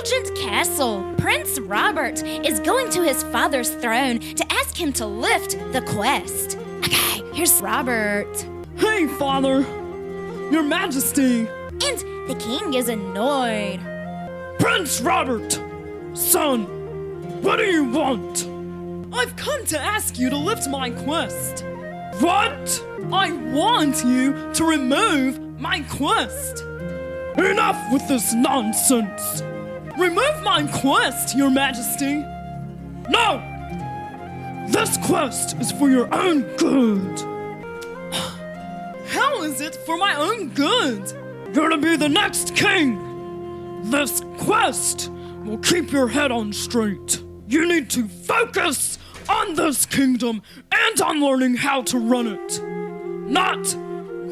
Effulgent Castle. Prince Robert is going to his father's throne to ask him to lift the quest. Okay, here's Robert. Hey, Father! Your Majesty! And the king is annoyed. Prince Robert! Son, what do you want? I've come to ask you to lift my quest. What? I want you to remove my quest. Enough with this nonsense. Remove my quest, Your Majesty. No! This quest is for your own good. How is it for my own good? You're to be the next king. This quest will keep your head on straight. You need to focus on this kingdom and on learning how to run it. Not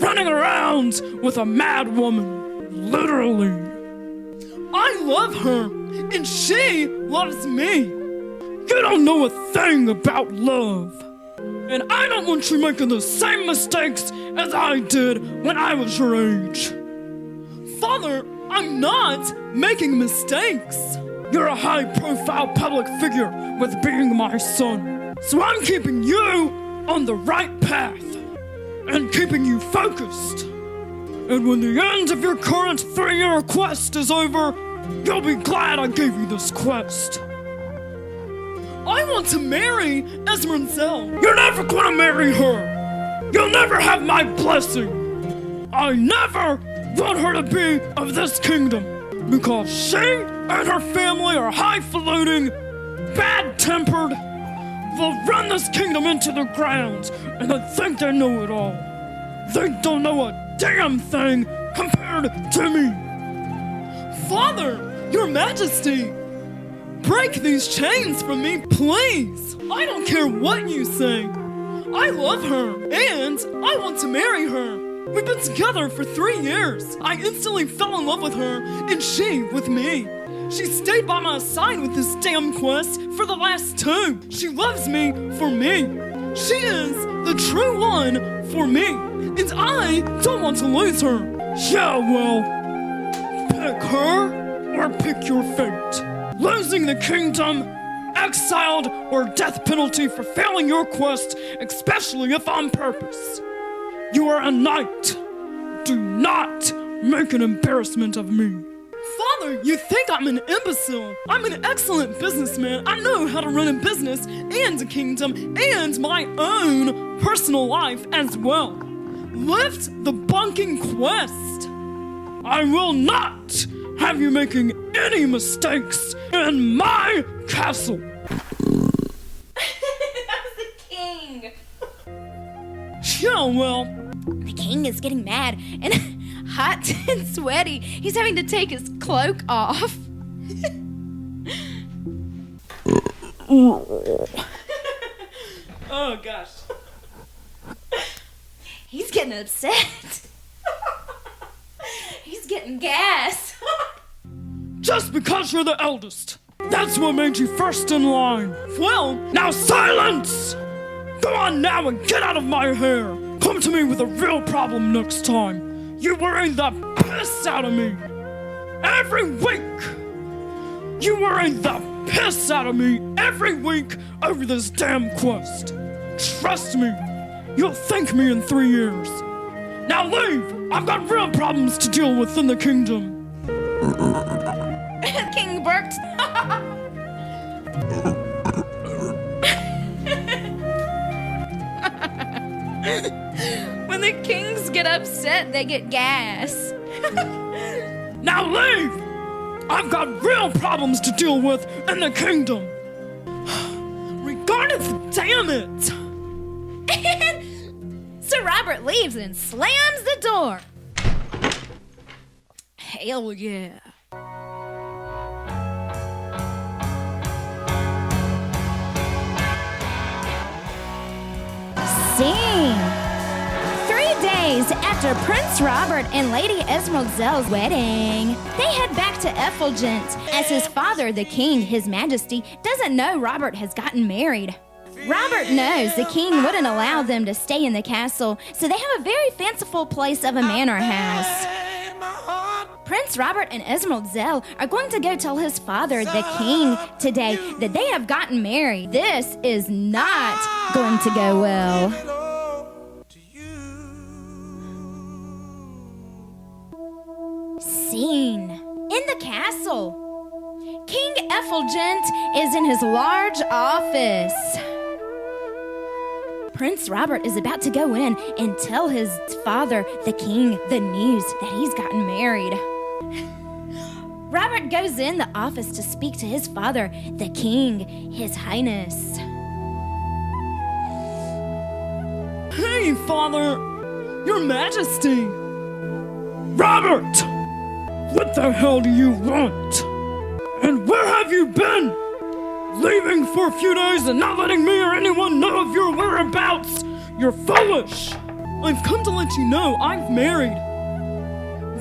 running around with a mad woman, literally. I love her, and she loves me. You don't know a thing about love. And I don't want you making the same mistakes as I did when I was your age. Father, I'm not making mistakes. You're a high-profile public figure with being my son. So I'm keeping you on the right path and keeping you focused. And when the end of your current 3-year quest is over, you'll be glad I gave you this quest. I want to marry Esmeraldzelle. You're never gonna marry her. You'll never have my blessing. I never want her to be of this kingdom because she and her family are highfalutin, bad-tempered, will run this kingdom into the ground, and they think they know it all. They don't know a damn thing compared to me. Father, Your Majesty, break these chains from me, please. I don't care what you say. I love her, and I want to marry her. We've been together for 3 years. I instantly fell in love with her, and she with me. She stayed by my side with this damn quest for the last 2. She loves me for me. She is the true one for me, and I don't want to lose her. Yeah, well, pick her or pick your fate. Losing the kingdom, exiled, or death penalty for failing your quest, especially if on purpose. You are a knight. Do not make an embarrassment of me. Father, you think I'm an imbecile. I'm an excellent businessman. I know how to run a business and a kingdom and my own personal life as well. Lift the bunking quest. I will not have you making any mistakes in my castle. That was the king. Yeah, well. The king is getting mad and hot and sweaty. He's having to take his cloak off. Oh, gosh. He's getting upset. He's getting gas. Just because you're the eldest. That's what made you first in line. Well, now silence! Go on now and get out of my hair. Come to me with a real problem next time. You worry the piss out of me. Every week. You worry the piss out of me every week over this damn quest. Trust me, you'll thank me in 3 years. Now leave. I've got real problems to deal with in the kingdom. King barked. When the kings get upset, they get gas. Now leave! I've got real problems to deal with in the kingdom. Regardless, damn it! So Robert leaves and slams the door. Hell yeah. Scene. 3 days after Prince Robert and Lady Esmeraldzelle's wedding, they head back to Effulgent as his father, the king, his majesty, doesn't know Robert has gotten married. Robert knows the king wouldn't allow them to stay in the castle, so they have a very fanciful place of a manor house. Prince Robert and Esmeraldzelle are going to go tell his father, the king, today that they have gotten married. This is not going to go well. Scene in the castle. King Effulgent is in his large office. Prince Robert is about to go in and tell his father, the king, the news that he's gotten married. Robert goes in the office to speak to his father, the king, his highness. Hey, Father, Your Majesty! Robert! What the hell do you want? And where have you been? Leaving for a few days and not letting me or anyone know of your whereabouts? You're foolish! I've come to let you know I've married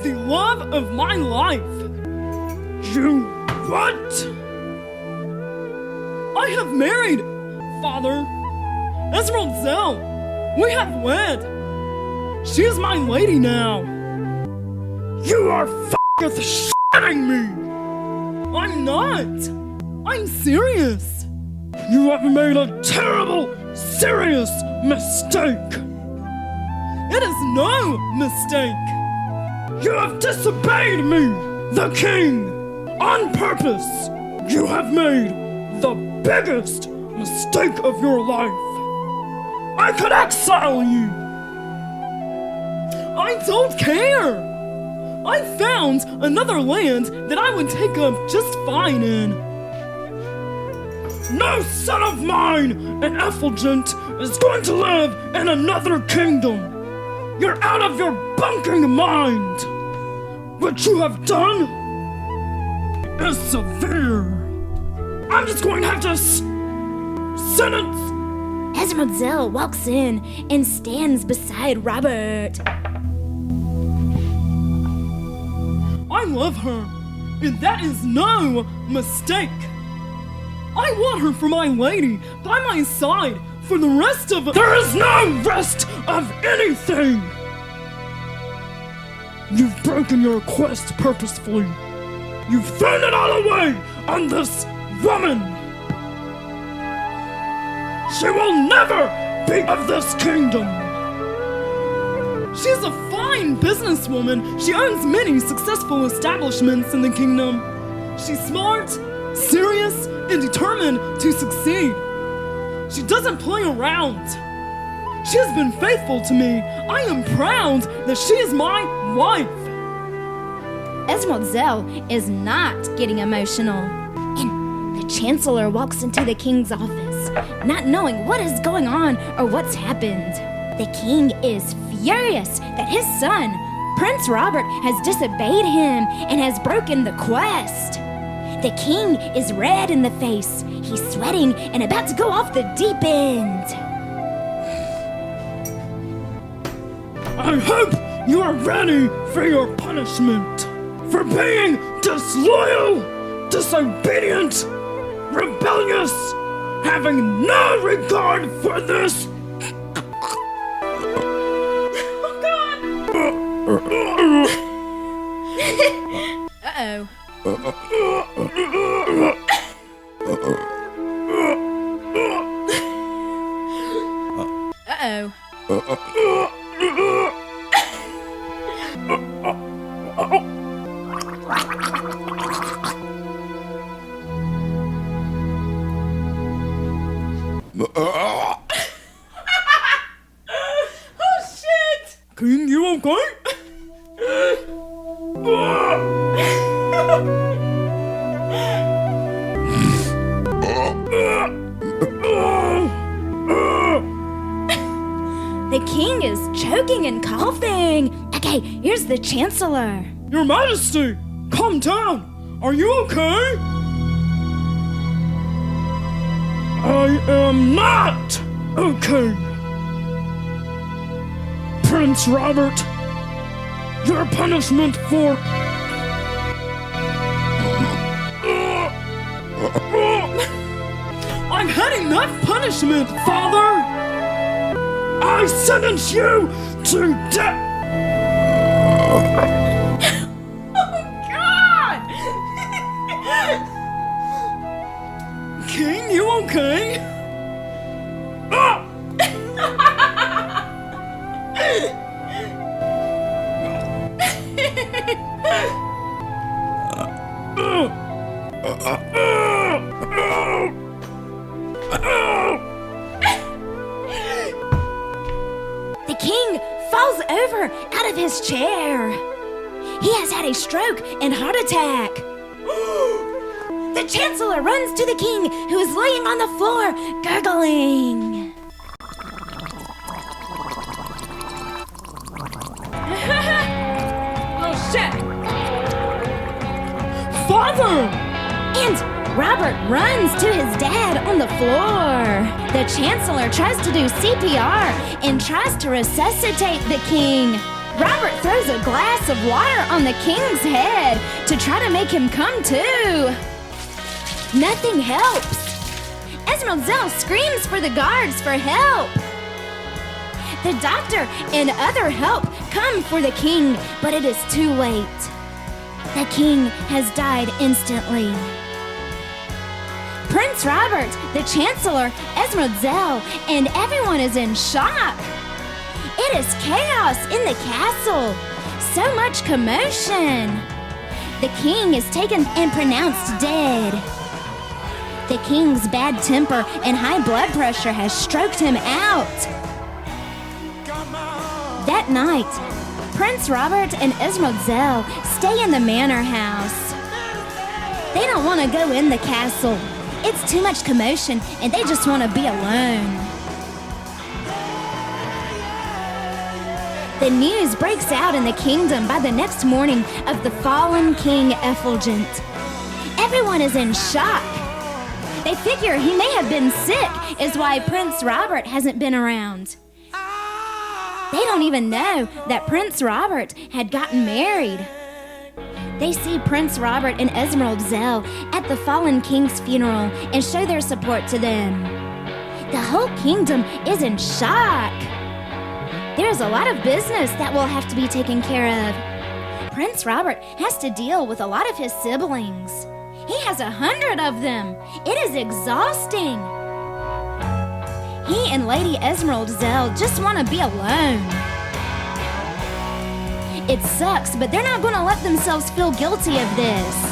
the love of my life. You what? I have married, Father. Esmeraldzelle. We have wed. She is my lady now. You are f***ing shitting me. I'm not. I'm serious. You have made a terrible, serious mistake. It is no mistake. You have disobeyed me, the king, on purpose. You have made the biggest mistake of your life. I could exile you. I don't care. I found another land that I would take up just fine in. No son of mine in Effulgent is going to live in another kingdom. You're out of your bunking mind. What you have done is severe. I'm just going to have to sentence. Esmeraldzelle walks in and stands beside Robert. I love her, and that is no mistake. I want her for my lady, by my side, for the rest of it. There is no rest of anything! You've broken your quest purposefully. You've thrown it all away on this woman. She will never be of this kingdom. She's a fine businesswoman. She owns many successful establishments in the kingdom. She's smart, serious, and determined to succeed. She doesn't play around. She has been faithful to me. I am proud that she is my wife. Esmeraldzelle is not getting emotional. And the Chancellor walks into the king's office, not knowing what is going on or what's happened. The king is furious that his son, Prince Robert, has disobeyed him and has broken the quest. The king is red in the face. He's sweating and about to go off the deep end. I hope you are ready for your punishment for being disloyal, disobedient, rebellious, having no regard for this. Oh, God! Uh-oh. Uh-oh. Oh, shit! King, you okay? The king is choking and coughing. Okay, here's the Chancellor. Your Majesty, calm down. Are you okay? I am not okay. Prince Robert, your punishment for... I've had enough punishment, Father! I sentence you to death! Oh, He has had a stroke and heart attack. The Chancellor runs to the king, who is laying on the floor, gurgling. Oh, shit! Father! And Robert runs to his dad on the floor. The Chancellor tries to do CPR and tries to resuscitate the king. Robert throws a glass of water on the king's head to try to make him come to. Nothing helps. Esmeraldzelle screams for the guards for help. The doctor and other help come for the king, but it is too late. The king has died instantly. Prince Robert, the Chancellor, Esmeraldzelle, and everyone is in shock. It is chaos in the castle. So much commotion. The king is taken and pronounced dead. The king's bad temper and high blood pressure has stroked him out. That night, Prince Robert and Esmeraldzelle stay in the manor house. They don't want to go in the castle. It's too much commotion, and they just want to be alone. The news breaks out in the kingdom by the next morning of the fallen king Effulgent. Everyone is in shock. They figure he may have been sick, is why Prince Robert hasn't been around. They don't even know that Prince Robert had gotten married. They see Prince Robert and Esmeraldzelle at the fallen king's funeral and show their support to them. The whole kingdom is in shock. There's a lot of business that will have to be taken care of. Prince Robert has to deal with a lot of his siblings. He has 100 of them. It is exhausting. He and Lady Esmeraldzelle just want to be alone. It sucks, but they're not going to let themselves feel guilty of this.